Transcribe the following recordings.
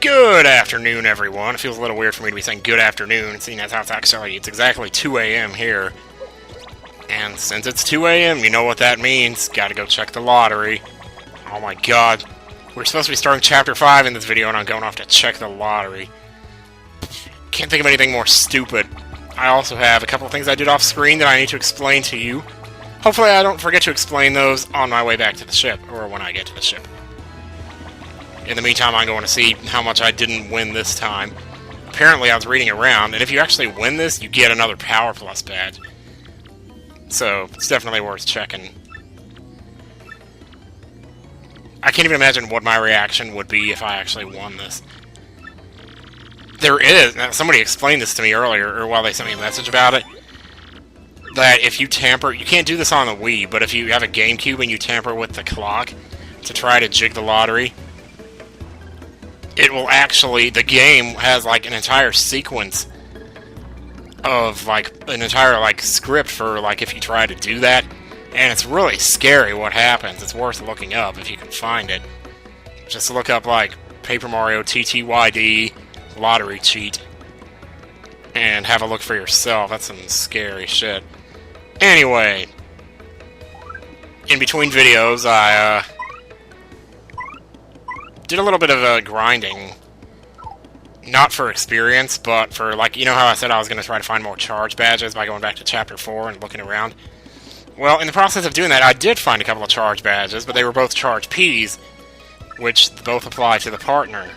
Good afternoon, everyone. It feels a little weird for me to be saying good afternoon, seeing as how it's exactly 2 a.m. here. And since it's 2 a.m., you know what that means. Gotta go check the lottery. Oh my god. We're supposed to be starting Chapter 5 in this video, and I'm going off to check the lottery. Can't think of anything more stupid. I also have a couple of things I did off screen that I need to explain to you. Hopefully I don't forget to explain those on my way back to the ship, or when I get to the ship. In the meantime, I'm going to see how much I didn't win this time. Apparently, I was reading around, and if you actually win this, you get another Power Plus badge. So, it's definitely worth checking. I can't even imagine what my reaction would be if I actually won this. There is, now somebody explained this to me earlier, or while they sent me a message about it, that if you tamper, you can't do this on the Wii, but if you have a GameCube and you tamper with the clock to try to jig the lottery, it will actually, the game has like an entire sequence of like, an entire like script for like if you try to do that, and it's really scary what happens. It's worth looking up if you can find it. Just look up like Paper Mario TTYD lottery cheat and have a look for yourself. That's some scary shit. Anyway, in between videos I did a little bit of grinding, not for experience, but for, like, you know how I said I was going to try to find more charge badges by going back to Chapter 4 and looking around? Well, in the process of doing that, I did find a couple of charge badges, but they were both charge Ps, which both apply to the partner.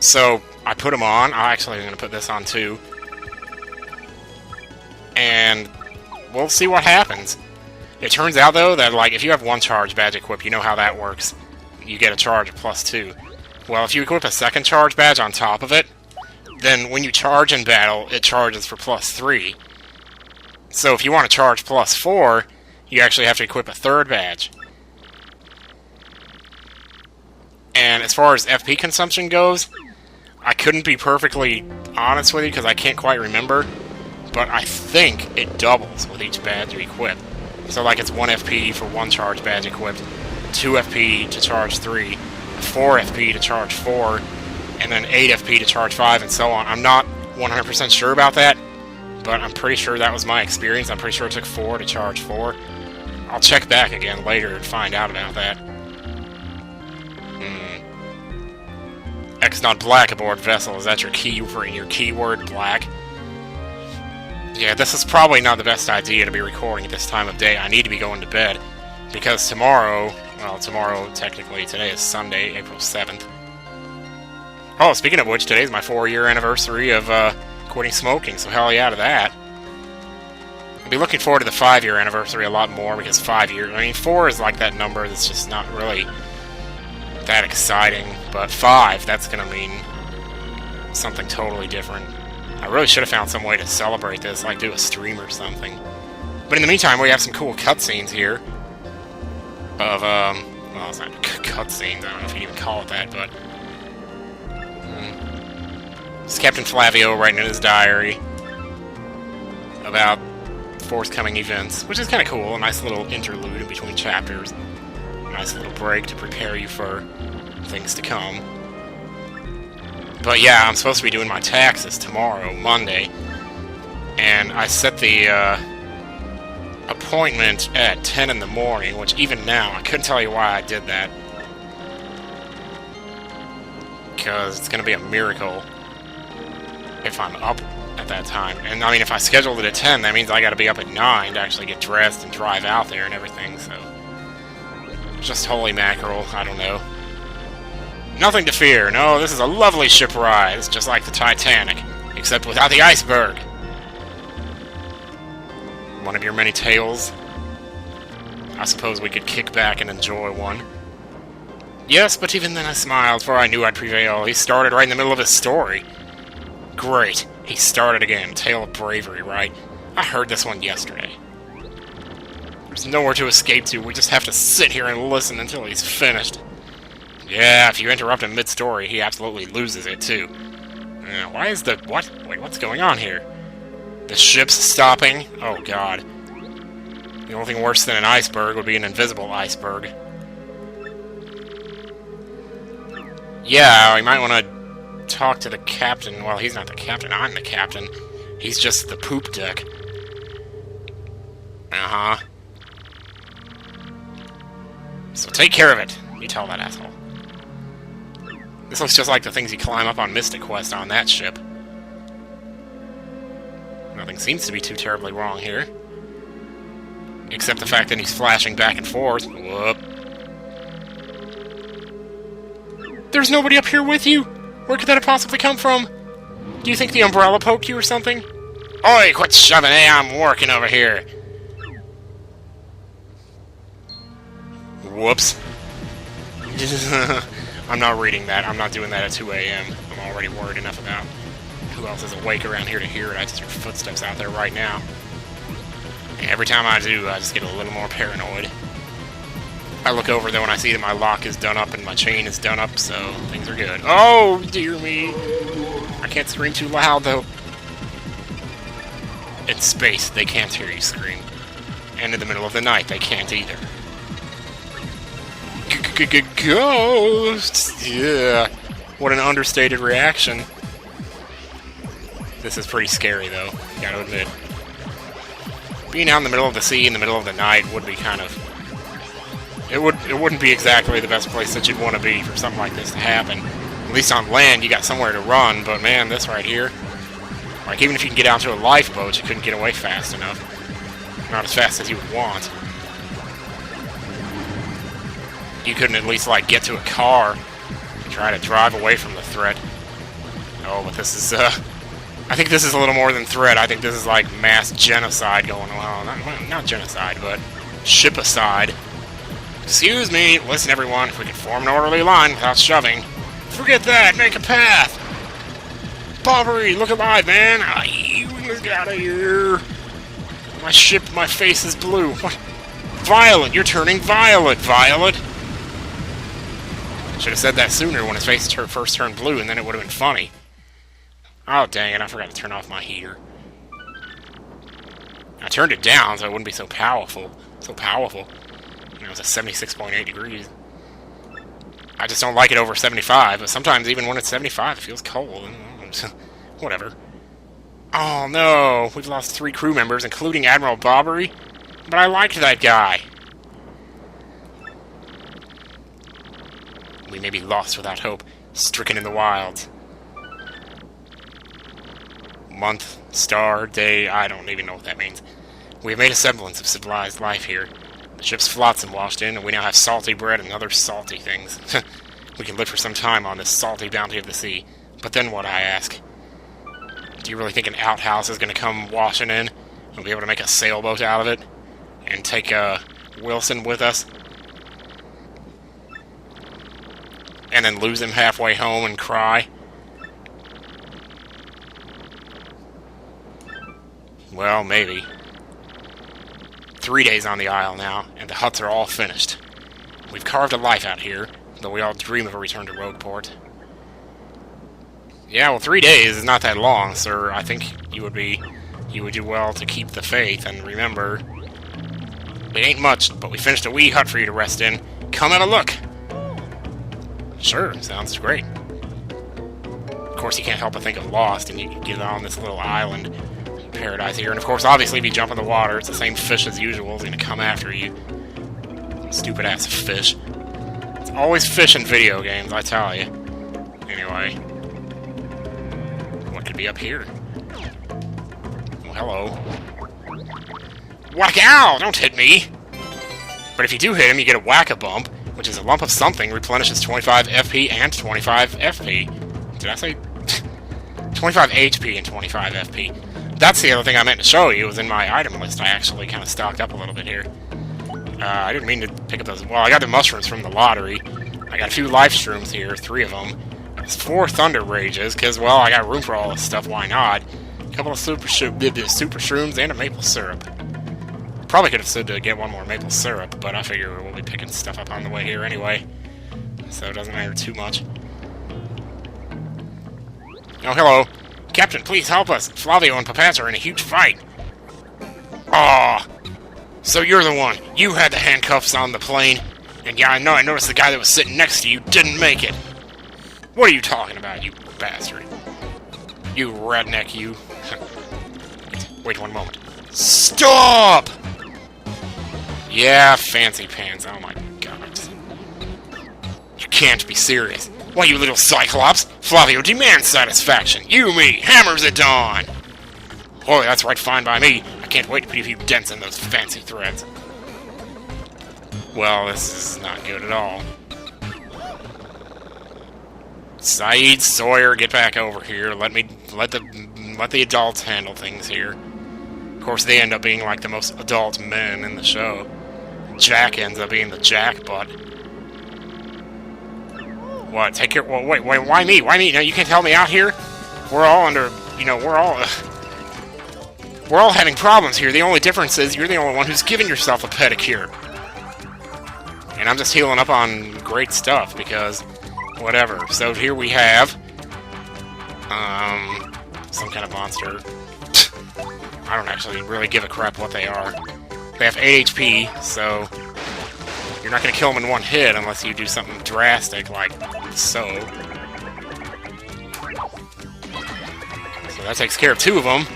So, I put them on. I actually am going to put this on too. And we'll see what happens. It turns out, though, that, like, if you have one charge badge equipped, you know how that works. You get a charge of +2. Well, if you equip a second charge badge on top of it, then when you charge in battle, it charges for +3. So if you want to charge +4, you actually have to equip a third badge. And as far as FP consumption goes, I couldn't be perfectly honest with you because I can't quite remember, but I think it doubles with each badge you equip. So like it's 1 FP for one charge badge equipped, 2 FP to charge 3, 4 FP to charge 4, and then 8 FP to charge 5, and so on. I'm not 100% sure about that, but I'm pretty sure that was my experience. I'm pretty sure it took 4 to charge 4. I'll check back again later and find out about that. X not black aboard vessel. Is that your key for your keyword black? Yeah, this is probably not the best idea to be recording at this time of day. I need to be going to bed, because tomorrow, well, tomorrow, technically, today is Sunday, April 7th. Oh, speaking of which, today's my 4-year anniversary of quitting smoking, so hell yeah to that. I'll be looking forward to the 5-year anniversary a lot more, because 5 years, I mean, 4 is like that number that's just not really that exciting, but 5, that's gonna mean something totally different. I really should have found some way to celebrate this, like do a stream or something. But in the meantime, we have some cool cutscenes here. Of, well, it's not cutscenes, I don't know if you even call it that, but it's Captain Flavio writing in his diary about forthcoming events, which is kind of cool. A nice little interlude in between chapters. A nice little break to prepare you for things to come. But yeah, I'm supposed to be doing my taxes tomorrow, Monday, and I set the appointment at 10 in the morning, which even now, I couldn't tell you why I did that. Because it's going to be a miracle if I'm up at that time. And I mean, if I scheduled it at 10, that means I got to be up at 9 to actually get dressed and drive out there and everything, so just holy mackerel, I don't know. Nothing to fear. No, this is a lovely ship ride. It's just like the Titanic, except without the iceberg. One of your many tales. I suppose we could kick back and enjoy one. Yes, but even then I smiled, for I knew I'd prevail. He started right in the middle of his story. Great. He started again. Tale of bravery, right? I heard this one yesterday. There's nowhere to escape to. We just have to sit here and listen until he's finished. Yeah, if you interrupt him mid-story, he absolutely loses it, too. Why is the... what? Wait, what's going on here? The ship's stopping? Oh, God. The only thing worse than an iceberg would be an invisible iceberg. Yeah, we might want to talk to the captain. Well, he's not the captain. I'm the captain. He's just the poop deck. Uh-huh. So take care of it. You tell that asshole. This looks just like the things you climb up on Mystic Quest on that ship. Nothing seems to be too terribly wrong here. Except the fact that he's flashing back and forth. Whoop. There's nobody up here with you? Where could that have possibly come from? Do you think the umbrella poked you or something? Oi, quit shoving, hey, I'm working over here. Whoops. I'm not reading that. I'm not doing that at 2 a.m. I'm already worried enough about who else is awake around here to hear it. I just hear footsteps out there right now. And every time I do, I just get a little more paranoid. I look over, though, and I see that my lock is done up and my chain is done up, so things are good. Oh, dear me. I can't scream too loud, though. In space, they can't hear you scream. And in the middle of the night, they can't either. Ghosts! Yeah. What an understated reaction. This is pretty scary, though, gotta admit. Being out in the middle of the sea in the middle of the night would be kind of... It wouldn't be exactly the best place that you'd want to be for something like this to happen. At least on land, you got somewhere to run, but man, this right here... Like, even if you can get out to a lifeboat, you couldn't get away fast enough. Not as fast as you would want. You couldn't at least, like, get to a car and try to drive away from the threat. Oh, but this is, I think this is a little more than threat. I think this is, like, mass genocide going on. Not genocide, but shipicide. Excuse me. Listen, everyone. If we could form an orderly line without shoving. Forget that. Make a path. Bobbery, look alive, man. Let's get out of here. My ship, my face is blue. What? Violet, you're turning violet, Violet. Should have said that sooner when his face first turned blue, and then it would have been funny. Oh, dang it, I forgot to turn off my heater. I turned it down so it wouldn't be so powerful. It was at 76.8 degrees. I just don't like it over 75, but sometimes even when it's 75, it feels cold. Whatever. Oh no, we've lost 3 crew members, including Admiral Bobbery. But I liked that guy. We may be lost without hope, stricken in the wilds. Month, star, day, I don't even know what that means. We have made a semblance of civilized life here. The ship's flotsam washed in, and we now have salty bread and other salty things. We can live for some time on this salty bounty of the sea. But then what, I ask? Do you really think an outhouse is going to come washing in? We'll be able to make a sailboat out of it? And take, Wilson with us? And then lose him halfway home and cry? Well, maybe. 3 days on the isle now, and the huts are all finished. We've carved a life out here, though we all dream of a return to Rogueport. Yeah, well, 3 days is not that long, sir. I think you would do well to keep the faith, and remember, it ain't much, but we finished a wee hut for you to rest in. Come have a look! Sure, sounds great. Of course, you can't help but think of Lost, and you get on this little island paradise here, and of course, obviously, if you jump in the water, it's the same fish as usual. It's gonna come after you. Stupid-ass fish. It's always fish in video games, I tell you. Anyway. What could be up here? Oh, hello. Whack-ow! Don't hit me! But if you do hit him, you get a whack-a-bump, which is a lump of something, replenishes 25 FP and 25 FP. Did I say... 25 HP and 25 FP. That's the other thing I meant to show you, was in my item list. I actually kind of stocked up a little bit here. I didn't mean to pick up those... Well, I got the mushrooms from the lottery. I got a few life shrooms here, 3 of them. There's 4 thunder rages, because, well, I got room for all this stuff, why not? A couple of super shrooms and a maple syrup. Probably could have stood to get one more maple syrup, but I figure we'll be picking stuff up on the way here anyway. So it doesn't matter too much. Oh, hello. Captain, please help us. Flavio and Papaz are in a huge fight. Aw. So you're the one. You had the handcuffs on the plane. And yeah, I know, I noticed the guy that was sitting next to you didn't make it. What are you talking about, you bastard? You redneck, you. Wait 1 moment. Stop! Yeah, fancy pants. Oh my god. You can't be serious. Why, you little cyclops? Flavio demands satisfaction. You, me, hammers at dawn. Oh, that's right, fine by me. I can't wait to put a few dents in those fancy threads. Well, this is not good at all. Saeed, Sawyer, get back over here. Let the adults handle things here. Of course, they end up being like the most adult men in the show. Jack ends up being the jackbutt. What? Take care. Well, wait. Why me? Why me? No, you can't help me out here. We're all under. You know, we're all having problems here. The only difference is you're the only one who's given yourself a pedicure. And I'm just healing up on great stuff because, whatever. So here we have, some kind of monster. I don't actually really give a crap what they are. They have 8 HP, so you're not going to kill them in one hit unless you do something drastic like so. So that takes care of 2 of them.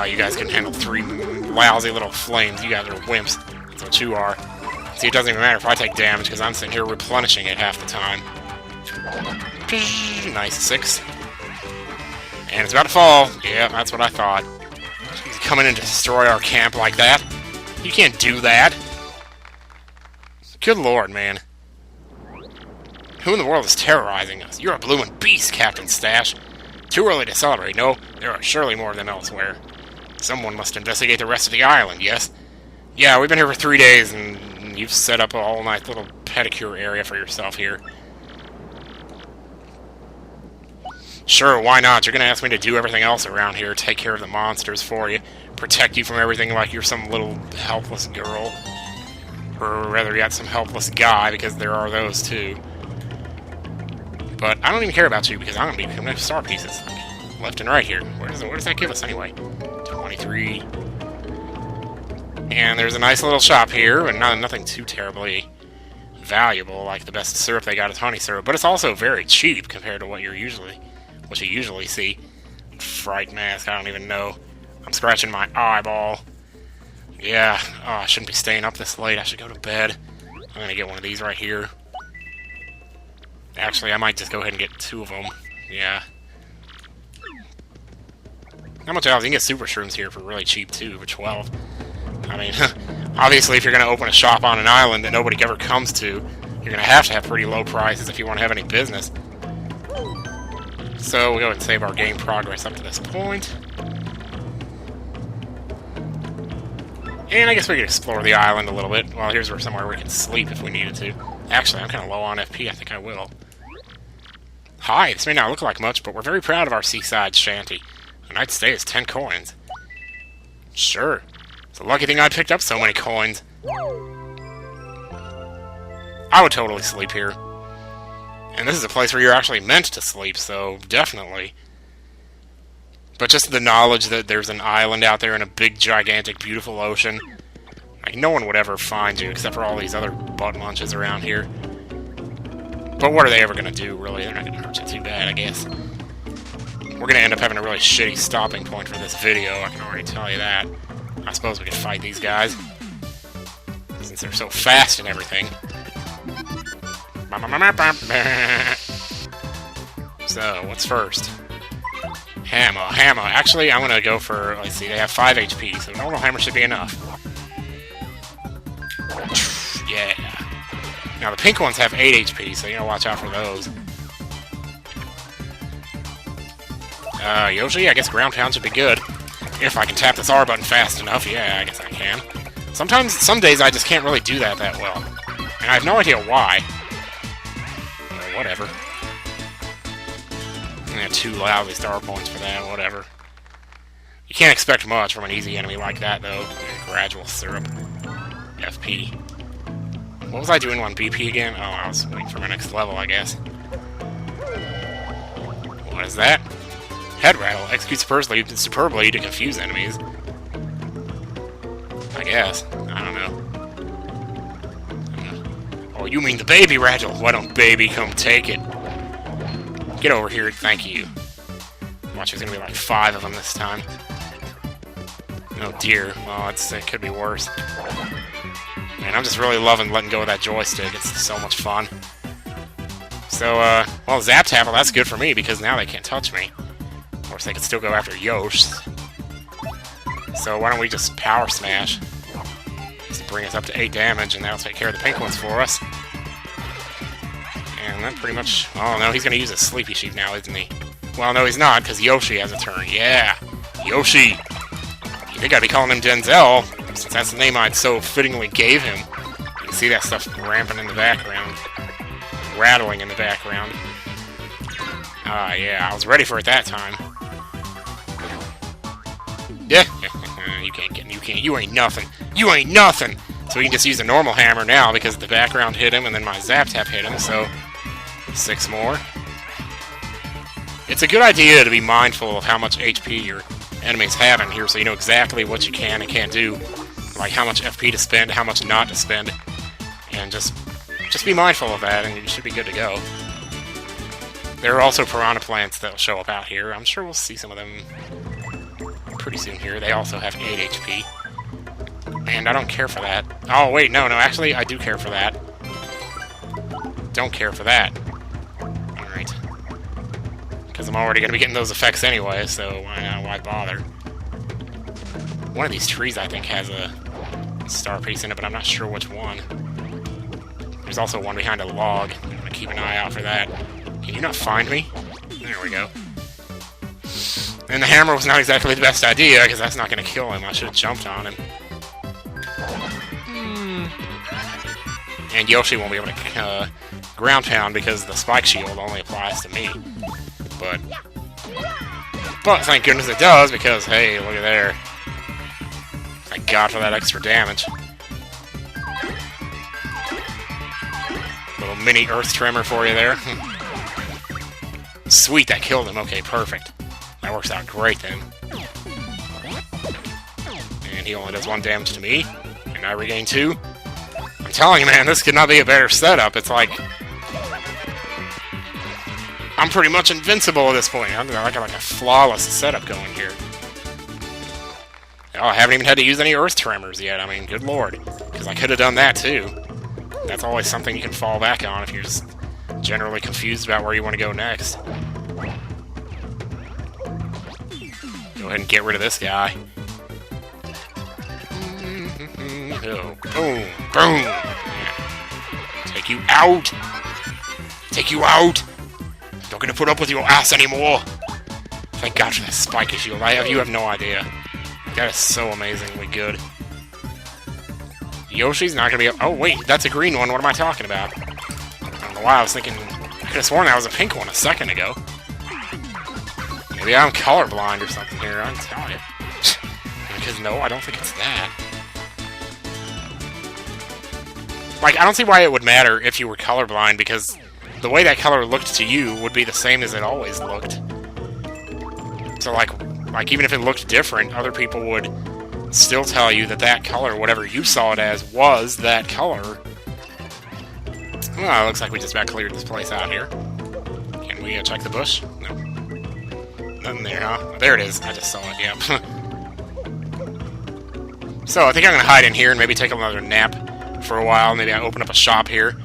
You guys can handle 3 lousy little flames. You guys are wimps. That's what you are. See, it doesn't even matter if I take damage, because I'm sitting here replenishing it half the time. Nice, 6. And it's about to fall. Yeah, that's what I thought. He's coming in to destroy our camp like that. You can't do that. Good lord, man. Who in the world is terrorizing us? You're a bloomin' beast, Captain Stash. Too early to celebrate. No, there are surely more of them elsewhere. Someone must investigate the rest of the island, yes? Yeah, we've been here for 3 days, and you've set up a whole nice little pedicure area for yourself here. Sure, why not? You're gonna ask me to do everything else around here, take care of the monsters for you, protect you from everything like you're some little helpless girl. Or rather yet, some helpless guy, because there are those too. But I don't even care about you, because I'm gonna be picking up star pieces. Left and right here. Where does that give us anyway? 23. And there's a nice little shop here, and nothing too terribly valuable, like the best syrup they got is honey syrup, but it's also very cheap compared to what you usually see. Fright mask, I don't even know. I'm scratching my eyeball. Yeah, oh, I shouldn't be staying up this late. I should go to bed. I'm gonna get one of these right here. Actually, I might just go ahead and get 2 of them. Yeah. How much else? You can get super shrooms here for really cheap, too, for 12. I mean, obviously, if you're going to open a shop on an island that nobody ever comes to, you're going to have pretty low prices if you want to have any business. So, we'll go ahead and save our game progress up to this point. And I guess we could explore the island a little bit. Well, here's somewhere we can sleep if we needed to. Actually, I'm kind of low on FP. I think I will. Hi, this may not look like much, but we're very proud of our seaside shanty. A night's stay is 10 coins. Sure. It's a lucky thing I picked up so many coins. I would totally sleep here. And this is a place where you're actually meant to sleep, so definitely. But just the knowledge that there's an island out there in a big, gigantic, beautiful ocean. Like, no one would ever find you except for all these other butt munches around here. But what are they ever going to do, really? They're not going to hurt you too bad, I guess. We're going to end up having a really shitty stopping point for this video, I can already tell you that. I suppose we could fight these guys, since they're so fast and everything. So, what's first? Hammer. Actually, I'm going to go for, let's see, they have 5 HP, so normal hammer should be enough. Yeah. Now, the pink ones have 8 HP, so you gotta watch out for those. Yoshi, I guess ground pound should be good. If I can tap this R button fast enough, yeah, I guess I can. Some days I just can't really do that well. And I have no idea why. Whatever. I have 2 lousy star points for that, whatever. You can't expect much from an easy enemy like that, though. Gradual syrup. FP. What was I doing on BP again? Oh, I was waiting for my next level, I guess. What is that? Head rattle. Executes superbly to confuse enemies. I guess. I don't know. Oh, Oh, you mean the baby rattle? Why don't baby come take it? Get over here, thank you. Watch, there's gonna be like 5 of them this time. Oh dear, well, it could be worse. Man, I'm just really loving letting go of that joystick. It's so much fun. So, well, Zap Tap, well, that's good for me, because now they can't touch me. Of course, they can still go after Yosh. So why don't we just Power Smash? Just bring us up to 8 damage, and that'll take care of the pink ones for us. And that pretty much... Oh, no, he's going to use a Sleepy Sheep now, isn't he? Well, no, he's not, because Yoshi has a turn. Yeah! Yoshi! You think I'd be calling him Denzel, since that's the name I so fittingly gave him. You can see that stuff ramping in the background. Rattling in the background. Ah, yeah, I was ready for it that time. Yeah, you can't get him, you ain't nothing. You ain't nothing! So we can just use a normal hammer now, because the background hit him, and then my Zap Tap hit him, so... 6 more. It's a good idea to be mindful of how much HP your enemies have in here, so you know exactly what you can and can't do. Like how much FP to spend, how much not to spend. And just be mindful of that, and you should be good to go. There are also piranha plants that'll show up out here. I'm sure we'll see some of them pretty soon here. They also have 8 HP. And I don't care for that. Oh, wait, no, actually, I do care for that. Don't care for that. Alright. Because I'm already going to be getting those effects anyway, so why bother? One of these trees, I think, has a star piece in it, but I'm not sure which one. There's also one behind a log. I'm going to keep an eye out for that. Can you not find me? There we go. And the hammer was not exactly the best idea, because that's not going to kill him. I should have jumped on him. And Yoshi won't be able to ground pound, because the spike shield only applies to me. But thank goodness it does, because, hey, look at there. Thank God for that extra damage. Little mini earth tremor for you there. Sweet, that killed him. Okay, perfect. That works out great then. And he only does 1 damage to me, and I regain 2. I'm telling you, man, this could not be a better setup. It's like... I'm pretty much invincible at this point. I'm like a flawless setup going here. Oh, I haven't even had to use any earth tremors yet. I mean, good lord. Because I could have done that too. That's always something you can fall back on if you're just generally confused about where you want to go next. Go ahead and get rid of this guy. Oh, boom, boom. Yeah. Take you out. Take you out. Not gonna put up with your ass anymore. Thank God for that spiky shield. You have no idea. That is so amazingly good. Yoshi's not gonna be... Oh, wait, that's a green one. What am I talking about? I don't know why I was thinking... I could have sworn that was a pink one a second ago. Maybe I'm colorblind or something here. I can tell you. Because, no, I don't think it's that. Like, I don't see why it would matter if you were colorblind, because the way that color looked to you would be the same as it always looked. So, like even if it looked different, other people would still tell you that that color, whatever you saw it as, was that color. Well, it looks like we just about cleared this place out here. Can we check the bush? No. Nothing there, huh? There it is. I just saw it, yep. So, I think I'm going to hide in here and maybe take another nap for a while. Maybe I open up a shop here.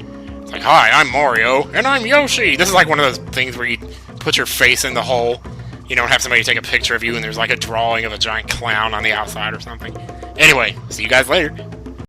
It's like, hi, I'm Mario, and I'm Yoshi! This is like one of those things where you put your face in the hole. You don't have somebody take a picture of you and there's like a drawing of a giant clown on the outside or something. Anyway, see you guys later.